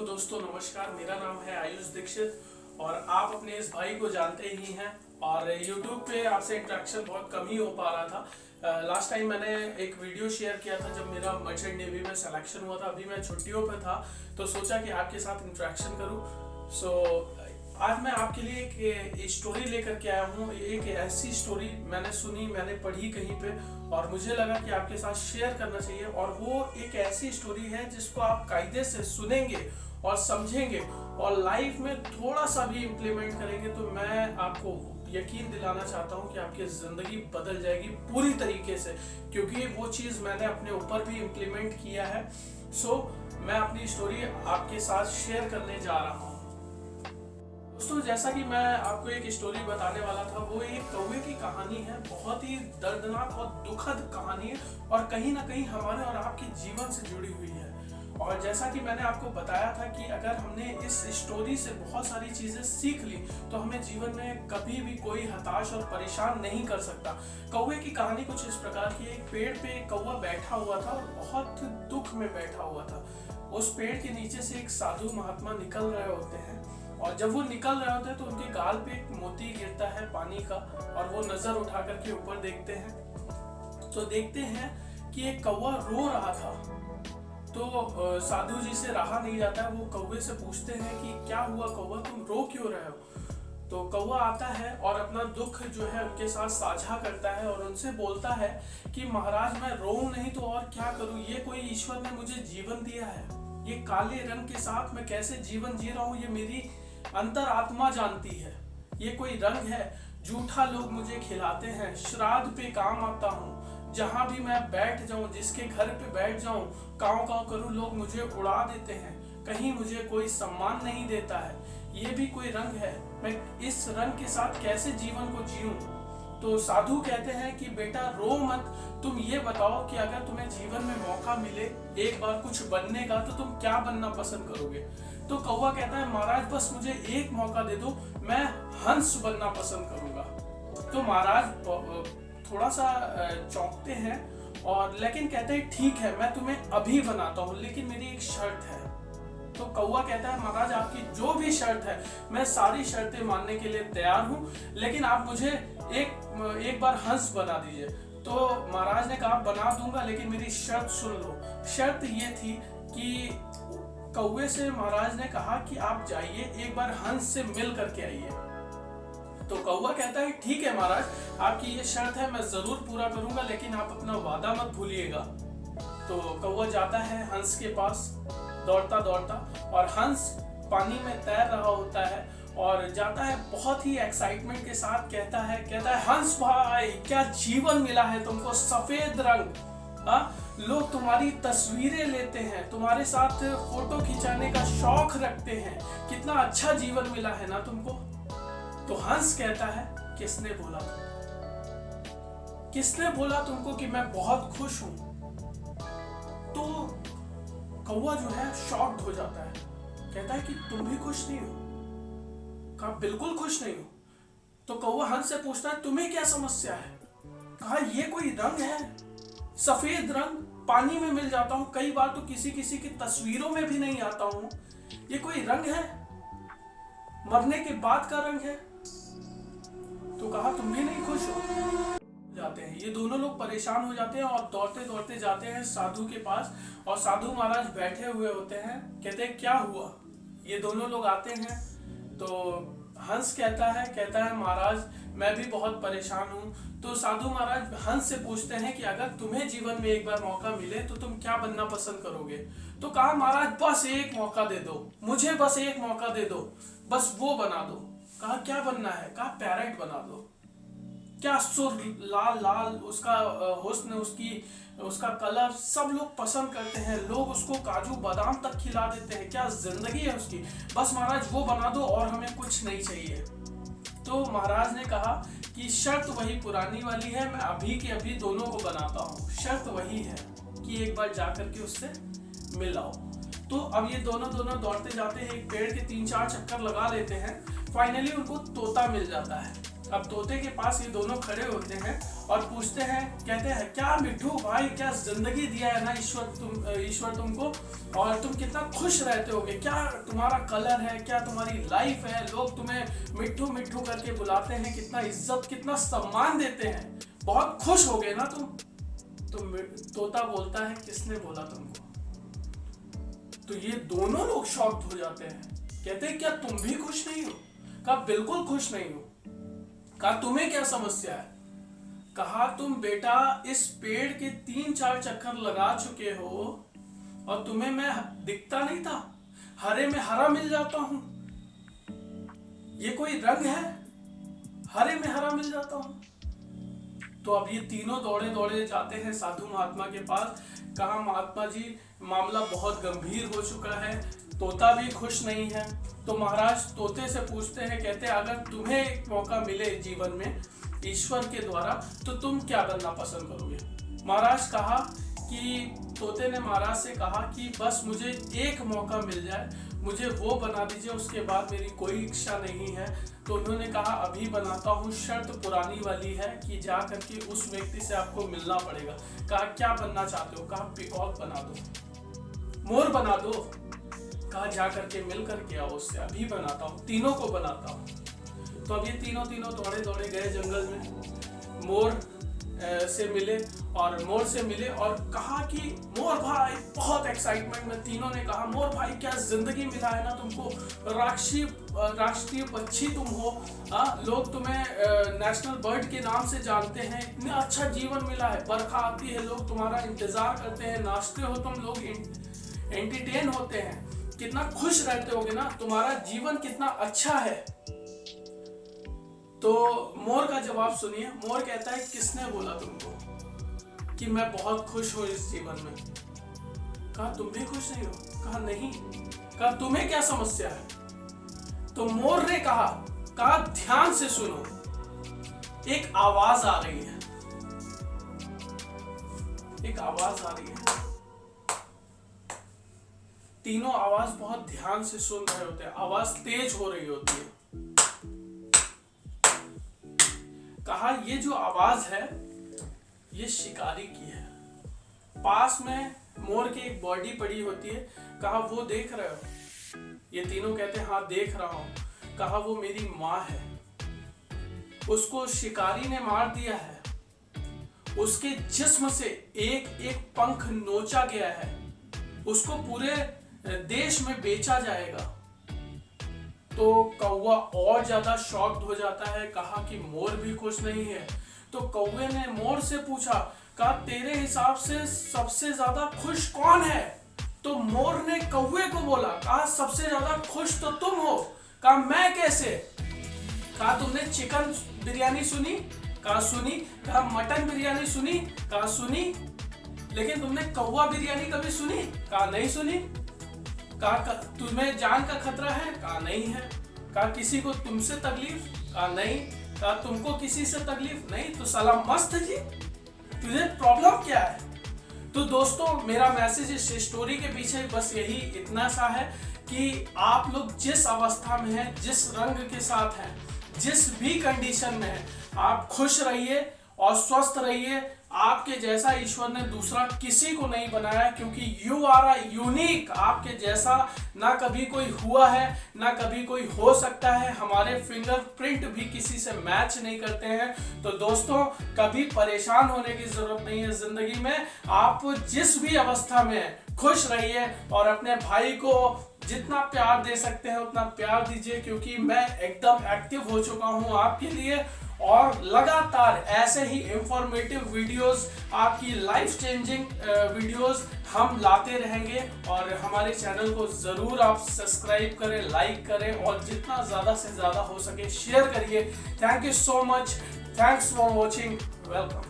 Hello दोस्तों, नमस्कार। मेरा नाम है आयुष दीक्षित और आप अपने इस भाई को जानते ही हैं। और YouTube पे आपसे इंटरेक्शन बहुत कम ही हो पा रहा था। लास्ट टाइम मैंने एक वीडियो शेयर किया था जब मेरा मर्चेंट नेवी में सिलेक्शन हुआ था। अभी मैं छुट्टियों पे था तो सोचा कि आपके साथ इंटरेक्शन करूं। आज मैं आपके लिए एक स्टोरी लेकर के आया हूँ। एक ऐसी स्टोरी मैंने सुनी, मैंने पढ़ी कहीं पे और मुझे लगा कि आपके साथ शेयर करना चाहिए। और वो एक ऐसी स्टोरी है जिसको आप कायदे से सुनेंगे और समझेंगे और लाइफ में थोड़ा सा भी इम्प्लीमेंट करेंगे तो मैं आपको यकीन दिलाना चाहता हूँ कि आपकी ज़िंदगी बदल जाएगी पूरी तरीके से, क्योंकि वो चीज़ मैंने अपने ऊपर भी इम्प्लीमेंट किया है। मैं अपनी स्टोरी आपके साथ शेयर करने जा रहा हूँ। दोस्तों, जैसा कि मैं आपको एक स्टोरी बताने वाला था, वो एक कौवे की कहानी है। बहुत ही दर्दनाक और दुखद कहानी है और कहीं ना कहीं हमारे और आपके जीवन से जुड़ी हुई है। और जैसा कि मैंने आपको बताया था कि अगर हमने इस स्टोरी से बहुत सारी चीजें सीख ली तो हमें जीवन में कभी भी कोई हताश और परेशान नहीं कर सकता। कौवे की कहानी कुछ इस प्रकार की। एक पेड़ पे एक कौवा बैठा हुआ था और बहुत दुख में बैठा हुआ था। उस पेड़ के नीचे से एक साधु महात्मा निकल रहे होते हैं और जब वो निकल रहे होते हैं तो उनके गाल पे एक मोती गिरता है पानी का और वो नजर उठा करके ऊपर देखते हैं तो देखते हैं कि एक कौवा रो रहा था। तो साधु जी से रहा नहीं जाता है। वो कौवे से पूछते हैं कि क्या हुआ कौवा, तुम रो क्यों रहे हो। तो कौवा आता है और अपना दुख जो है उनके साथ साझा करता है और उनसे बोलता है कि महाराज, मैं रोऊं नहीं तो और क्या करूं। ये कोई ईश्वर ने मुझे जीवन दिया है। ये काले रंग के साथ मैं कैसे जीवन जी रहा हूँ ये मेरी अंतर आत्मा जानती है। ये कोई रंग है, जूठा लोग मुझे खिलाते हैं, श्राद्ध पे काम आता हूँ। जहां भी मैं बैठ जाऊं, जिसके घर पे बैठ जाऊं, काव काव करूं, लोग मुझे उड़ा देते हैं। कहीं मुझे कोई सम्मान नहीं देता है। ये भी कोई रंग है, मैं इस रंग के साथ कैसे जीवन को जीऊं। तो साधु कहते हैं कि बेटा रो मत, तुम ये बताओ कि अगर तुम्हें जीवन में मौका मिले एक बार कुछ बनने का तो तुम क्या बनना पसंद करोगे। तो कौवा कहता है महाराज, बस मुझे एक मौका दे दो, मैं हंस बनना पसंद करूंगा। तो महाराज थोड़ा सा चौंकते हैं और लेकिन कहते हैं ठीक है, मैं तुम्हें अभी बनाता हूँ, लेकिन मेरी एक शर्त है। तो कौवा कहता है महाराज, आपकी जो भी शर्त है मैं सारी शर्तें मानने के लिए तैयार हूँ, लेकिन आप मुझे एक बार हंस बना दीजिए। तो महाराज ने कहा बना दूंगा, लेकिन मेरी शर्त सुन लो। शर्त ये थी कि कौवे से महाराज ने कहा कि आप जाइए एक बार हंस से मिल करके आइए। तो कौवा कहता है ठीक है महाराज, आपकी ये शर्त है, मैं जरूर पूरा करूंगा, लेकिन आप अपना वादा मत भूलिएगा। तो कौवा जाता है हंस के पास दौड़ता दौड़ता और हंस पानी में तैर रहा होता है और जाता है बहुत ही एक्साइटमेंट के साथ। कहता है हंस भाई, क्या जीवन मिला है तुमको, सफेद रंग। लोग तुम्हारी तस्वीरें लेते हैं, तुम्हारे साथ फोटो खिंचाने का शौक रखते हैं, कितना अच्छा जीवन मिला है ना तुमको। तो हंस कहता है किसने बोला तुमको, किसने बोला तुमको कि मैं बहुत खुश हूं। तो कौवा जो है शॉक्ड हो जाता है, कहता है कि तुम भी खुश नहीं हो। कहा बिल्कुल खुश नहीं हो। तो कौवा हंस से पूछता है तुम्हें क्या समस्या है। कहा ये कोई रंग है, सफेद रंग, पानी में मिल जाता हूं, कई बार तो किसी किसी की तस्वीरों में भी नहीं आता हूं। ये कोई रंग है, मरने के बाद का रंग है। तो कहा तुम भी नहीं खुश हो। जाते हैं ये दोनों लोग, परेशान हो जाते हैं और दौड़ते दौड़ते जाते हैं साधु के पास। और साधु महाराज बैठे हुए होते हैं। कहते हैं क्या हुआ। ये दोनों लोग आते हैं तो हंस कहता है महाराज, मैं भी बहुत परेशान हूँ। तो साधु महाराज हंस से पूछते हैं कि अगर तुम्हें जीवन में एक बार मौका मिले तो तुम क्या बनना पसंद करोगे। तो कहा महाराज बस एक मौका दे दो, मुझे बस एक मौका दे दो, बस वो बना दो। कहा क्या बनना है। कहा पैरेट बना दो। क्या सुर, लाल लाल उसका हुस्न, उसका कलर सब लोग पसंद करते हैं, लोग उसको काजू बादाम तक खिला देते हैं, क्या जिंदगी है उसकी। बस महाराज वो बना दो और हमें कुछ नहीं चाहिए। तो महाराज ने कहा कि शर्त वही पुरानी वाली है, मैं अभी के अभी दोनों को बनाता हूँ। शर्त वही है कि एक बार जाकर के उससे मिल आओ। तो अब ये दोनों दौड़ते जाते हैं, एक पेड़ के 3-4 चक्कर लगा लेते हैं। फाइनली उनको तोता मिल जाता है। अब तोते के पास ये दोनों खड़े होते हैं और पूछते हैं, कहते हैं क्या मिट्ठू भाई, क्या जिंदगी दिया है ना ईश्वर तुमको, और तुम कितना खुश रहते होगे, क्या तुम्हारा कलर है, क्या तुम्हारी लाइफ है, लोग तुम्हें मिट्ठू मिट्ठू करके बुलाते हैं, कितना इज्जत कितना सम्मान देते हैं, बहुत खुश हो गए ना तुम। तो तोता बोलता है, किसने बोला तुमको? तो ये दोनों लोग शॉक्ड हो जाते हैं, कहते हैं क्या तुम भी खुश नहीं हो? कहा बिल्कुल खुश नहीं हो। कहा तुम्हें क्या समस्या है? कहा तुम बेटा इस पेड़ के 3-4 चक्कर लगा चुके हो और तुम्हें मैं दिखता नहीं था, हरे में हरा मिल जाता हूं, ये कोई रंग है? हरे में हरा मिल जाता हूं। तो अब ये तीनों दौड़े दौड़े जाते हैं साधु महात्मा के पास। कहा महात्मा जी मामला बहुत गंभीर हो चुका है, तोता भी खुश नहीं है। तो महाराज तोते से पूछते हैं, कहते हैं अगर तुम्हें एक मौका मिले जीवन में ईश्वर के द्वारा तो तुम क्या बनना पसंद करोगे? महाराज कहा कि तोते ने महाराज से कहा कि बस मुझे एक मौका मिल जाए, मुझे वो बना दीजिए, उसके बाद मेरी कोई इच्छा नहीं है। तो उन्होंने कहा अभी बनाता हूँ, शर्त पुरानी वाली है कि जा करके उस व्यक्ति से आपको मिलना पड़ेगा। कहा क्या बनना चाहते हो? कहा पीकॉक बना दो, मोर बना दो। कहा जा करके मिल करके आओ उससे, अभी बनाता हूँ, तीनों को बनाता हूँ। तो अब ये तीनों दौड़े दौड़े गए जंगल में, मोर से मिले और मोर से मिले और कहा कि मोर भाई, बहुत एक्साइटमेंट में तीनों ने कहा मोर भाई क्या जिंदगी मिला है ना तुमको, राष्ट्रीय पक्षी तुम हो, लोग तुम्हें नेशनल बर्ड के नाम से जानते हैं, इतना अच्छा जीवन मिला है, बरखा आती है लोग तुम्हारा इंतजार करते हैं, नाचते हो तुम लोग, एंटरटेन होते हैं, कितना खुश रहते होगे ना, तुम्हारा जीवन कितना अच्छा है। तो मोर का जवाब सुनिए। मोर कहता है किसने बोला तुमको कि मैं बहुत खुश हूं इस जीवन में? कहा तुम भी खुश नहीं हो? कहा नहीं। कहा तुम्हें क्या समस्या है? तो मोर ने कहा ध्यान से सुनो, एक आवाज आ रही है, एक आवाज आ रही है। तीनों आवाज बहुत ध्यान से सुन रहे होते हैं, आवाज तेज हो रही होती है। कहा ये जो आवाज है ये शिकारी की है, पास में मोर की एक बॉडी पड़ी होती है। कहा वो देख रहे हो? ये तीनों कहते हैं हाँ देख रहा हूं। कहा वो मेरी माँ है, उसको शिकारी ने मार दिया है, उसके जिस्म से एक एक पंख नोचा गया है, उसको पूरे देश में बेचा जाएगा। तो कौवा और ज्यादा शॉक्ड हो जाता है। कहा कि मोर भी खुश नहीं है। तो कौवे ने मोर से पूछा, कहा तेरे हिसाब से सबसे ज्यादा खुश कौन है? तो मोर ने कौवे को बोला, कहा सबसे ज्यादा खुश तो तुम हो। कहा मैं कैसे? कहा तुमने चिकन बिरयानी सुनी? कहा सुनी। कहा मटन बिरयानी सुनी? कहा सुनी। लेकिन तुमने कौवा बिरयानी कभी सुनी? कहा नहीं सुनी। कहा तुम्हें जान का खतरा है? कहा नहीं है। कहा किसी को तुमसे तकलीफ? कहा नहीं। कहा तुमको किसी से तकलीफ? नहीं। तो साला मस्त जी, तुझे प्रॉब्लम क्या है? तो दोस्तों मेरा मैसेज इस स्टोरी के पीछे बस यही इतना सा है कि आप लोग जिस अवस्था में हैं, जिस रंग के साथ हैं, जिस भी कंडीशन में हैं, आप खुश रहिए और स्वस्थ रहिए। आपके जैसा ईश्वर ने दूसरा किसी को नहीं बनाया, क्योंकि यू आर अ यूनिक। आपके जैसा ना कभी कोई हुआ है, ना कभी कोई हो सकता है। हमारे फिंगरप्रिंट भी किसी से मैच नहीं करते हैं। तो दोस्तों कभी परेशान होने की जरूरत नहीं है जिंदगी में। आप जिस भी अवस्था में हैं खुश रहिए और अपने भाई को जितना प्यार दे सकते हैं उतना प्यार दीजिए, क्योंकि मैं एकदम एक्टिव हो चुका हूं आपके लिए और लगातार ऐसे ही इंफॉर्मेटिव वीडियोस, आपकी लाइफ चेंजिंग वीडियोस हम लाते रहेंगे। और हमारे चैनल को जरूर आप सब्सक्राइब करें, लाइक करें और जितना ज़्यादा से ज़्यादा हो सके शेयर करिए। Thank you so much, thanks for watching, welcome.